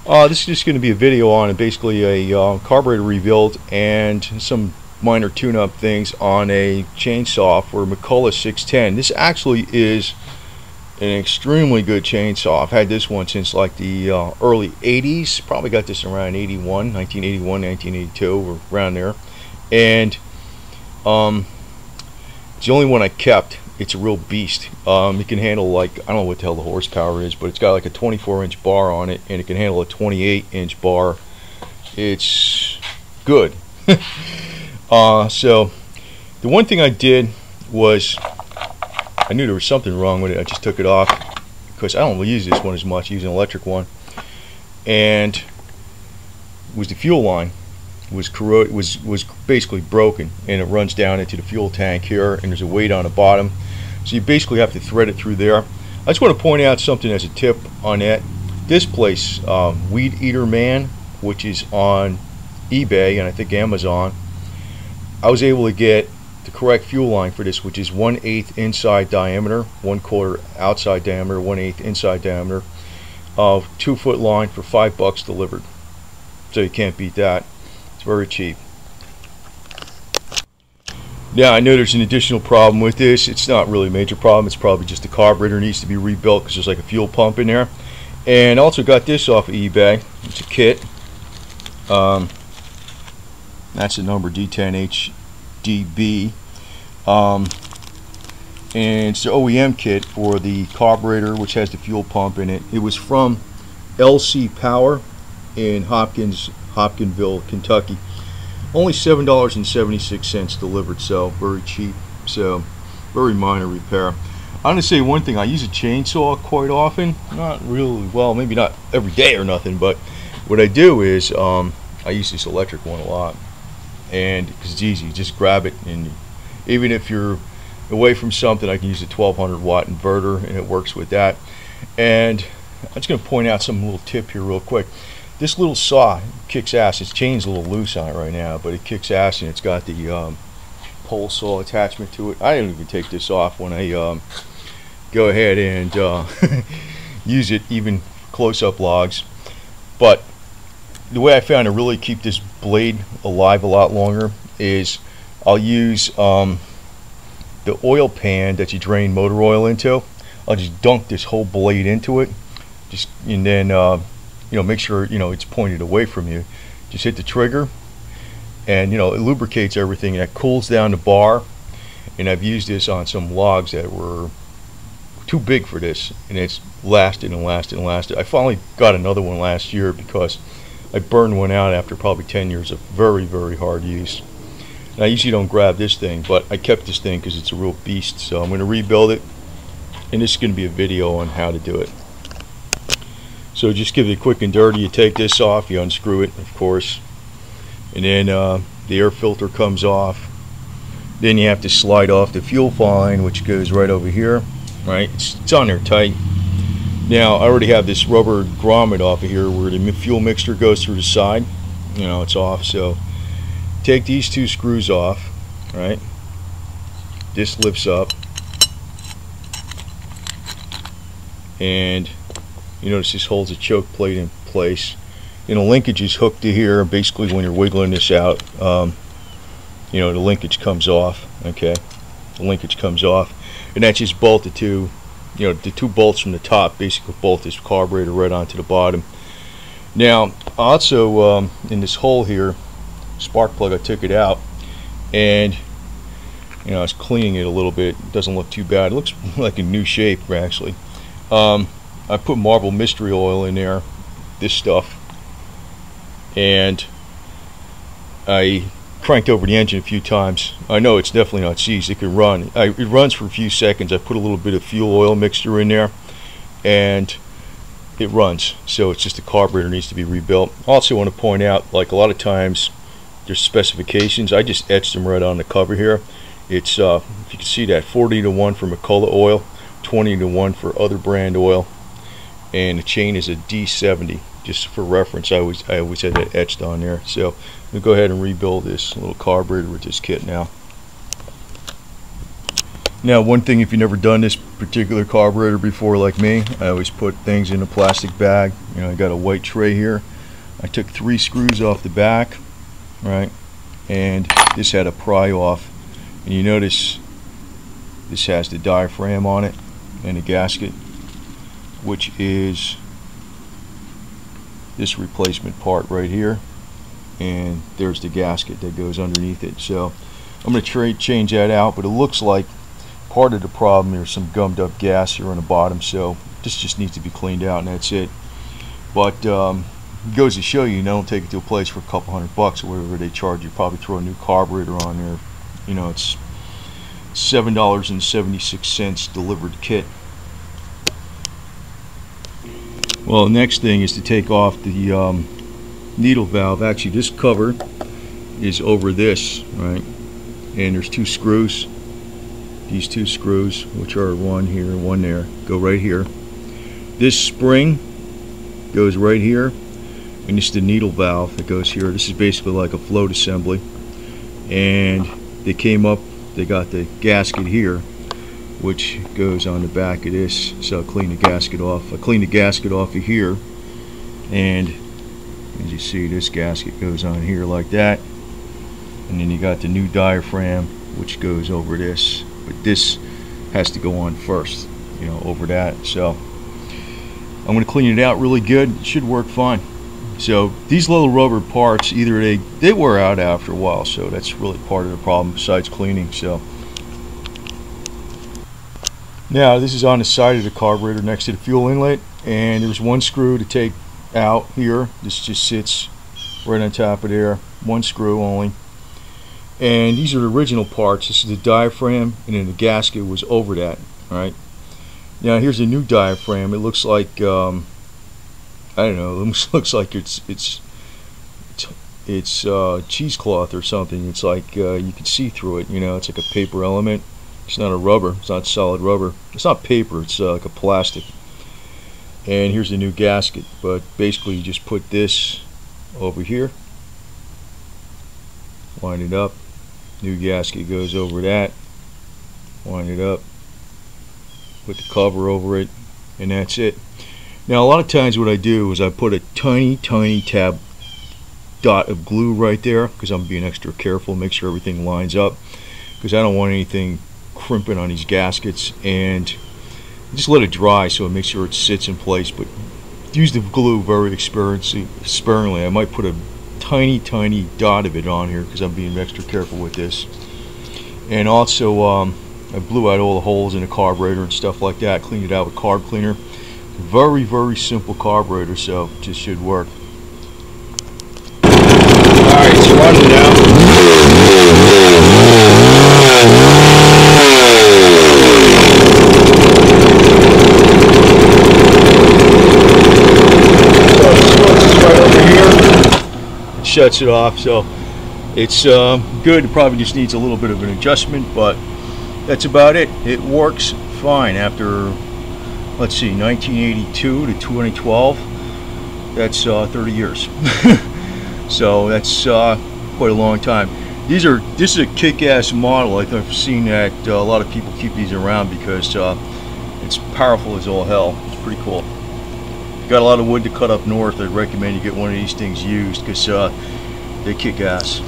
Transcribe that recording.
This is just going to be a video on basically a carburetor rebuild and some minor tune-up things on a chainsaw for McCullough 610. This actually is an extremely good chainsaw. I've had this one since like the early 80s. Probably got this around 1981, 1982, or around there. And it's the only one I kept. It's a real beast. It can handle, like, I don't know what the hell the horsepower is, but it's got like a 24-inch bar on it, and it can handle a 28-inch bar. It's good. So the one thing I did was, I knew there was something wrong with it. I just took it off because I don't use this one as much. I use an electric one, and it was the fuel line was basically broken, and it runs down into the fuel tank here, and there's a weight on the bottom, so you basically have to thread it through there. I just want to point out something as a tip on that. This place, Weed Eater Man, which is on eBay and I think Amazon, I was able to get the correct fuel line for this, which is 1/8 inside diameter, 1/4 outside diameter, 1/8 inside diameter, 2-foot line for $5 delivered. So you can't beat that. It's very cheap. Now, I know there's an additional problem with this. It's not really a major problem. It's probably just the carburetor needs to be rebuilt because there's like a fuel pump in there. And I also got this off of eBay. It's a kit. That's the number D10HDB. And it's the OEM kit for the carburetor, which has the fuel pump in it. It was from LC Power in Hopkinsville, Kentucky. Only $7.76 delivered, so very cheap. So very minor repair. I'm gonna say one thing. I use a chainsaw quite often. Not really well, maybe not every day or nothing, but what I do is I use this electric one a lot, and because it's easy, you just grab it, and even if you're away from something, I can use a 1200 watt inverter, and it works with that. And I'm just gonna point out some little tip here real quick. This little saw kicks ass. Its chain's a little loose on it right now, but it kicks ass, and it's got the pole saw attachment to it. I don't even take this off when I go ahead and use it, even close-up logs. But the way I found to really keep this blade alive a lot longer is I'll use the oil pan that you drain motor oil into. I'll just dunk this whole blade into it, and then you know, make sure, you know, it's pointed away from you. Just hit the trigger, and you know, it lubricates everything, and it cools down the bar. And I've used this on some logs that were too big for this, and it's lasted and lasted and lasted. I finally got another one last year because I burned one out after probably 10 years of very, very hard use. And I usually don't grab this thing, but I kept this thing because it's a real beast. So I'm going to rebuild it, and this is going to be a video on how to do it. So just give it a quick and dirty. You take this off, you unscrew it, of course, and then the air filter comes off. Then you have to slide off the fuel line, which goes right over here. Right, it's on there tight. Now I already have this rubber grommet off of here where the fuel mixture goes through the side. You know, it's off. So take these two screws off. Right, this lifts up, and you notice this holds a choke plate in place. You know, linkage is hooked to here. Basically, when you're wiggling this out, you know, the linkage comes off. Okay, the linkage comes off, and that's just bolt the two. You know, the two bolts from the top basically bolt this carburetor right onto the bottom. Now, also in this hole here, spark plug, I took it out, and you know, I was cleaning it a little bit. It doesn't look too bad. It looks like a new shape actually. I put marble mystery oil in there, this stuff, and I cranked over the engine a few times. I know it's definitely not seized. It can run. It runs for a few seconds. I put a little bit of fuel oil mixture in there, and it runs. So it's just the carburetor needs to be rebuilt. I also want to point out, like a lot of times, there's specifications. I just etched them right on the cover here. It's if you can see that, 40-to-1 for McCullough oil, 20-to-1 for other brand oil, and the chain is a D70. Just for reference, I always had that etched on there. So we'll go ahead and rebuild this little carburetor with this kit now. Now, one thing, if you've never done this particular carburetor before like me, I always put things in a plastic bag. You know, I got a white tray here. I took 3 screws off the back, right, and this had a pry off, and you notice this has the diaphragm on it and a gasket, which is this replacement part right here, and there's the gasket that goes underneath it. So I'm going to change that out, but it looks like part of the problem, there's some gummed up gas here on the bottom, so this just needs to be cleaned out, and that's it. But it goes to show you, don't take it to a place for a couple $100 or whatever they charge you. Probably throw a new carburetor on there. You know, it's $7.76 delivered kit. Well, the next thing is to take off the needle valve. Actually, this cover is over this, right? And there's 2 screws. These 2 screws, which are one here and one there, go right here. This spring goes right here, and this is the needle valve that goes here. This is basically like a float assembly. And they came up, they got the gasket here, which goes on the back of this. So I'll clean the gasket off. I clean the gasket off of here, and as you see, this gasket goes on here like that. And then you got the new diaphragm, which goes over this, but this has to go on first, you know, over that. So I'm going to clean it out really good. It should work fine. So these little rubber parts, either they wear out after a while, so that's really part of the problem besides cleaning. So now this is on the side of the carburetor next to the fuel inlet, and there's 1 screw to take out here. This just sits right on top of there, 1 screw only. And these are the original parts. This is the diaphragm, and then the gasket was over that. All right. Now here's a new diaphragm. It looks like I don't know. It looks like it's cheesecloth or something. It's like you can see through it. You know, it's like a paper element. It's not a rubber. It's not solid rubber. It's not paper. It's like a plastic. And here's the new gasket. But basically, you just put this over here, wind it up. New gasket goes over that. Wind it up. Put the cover over it, and that's it. Now, a lot of times what I do is I put a tiny tab dot of glue right there, because I'm being extra careful, make sure everything lines up, because I don't want anything crimping on these gaskets. And just let it dry so it makes sure it sits in place, but use the glue very sparingly. I might put a tiny dot of it on here because I'm being extra careful with this. And also I blew out all the holes in the carburetor and stuff like that, cleaned it out with carb cleaner. Very simple carburetor, so it just should work. Alright, so running now. So the switch is right over here. It shuts it off, so it's good. It probably just needs a little bit of an adjustment, but that's about it. It works fine after, let's see, 1982 to 2012. That's 30 years. So that's quite a long time. This is a kick-ass model. I've seen that a lot of people keep these around because it's powerful as all hell. It's pretty cool. If you got a lot of wood to cut up north, I'd recommend you get one of these things used because they kick ass.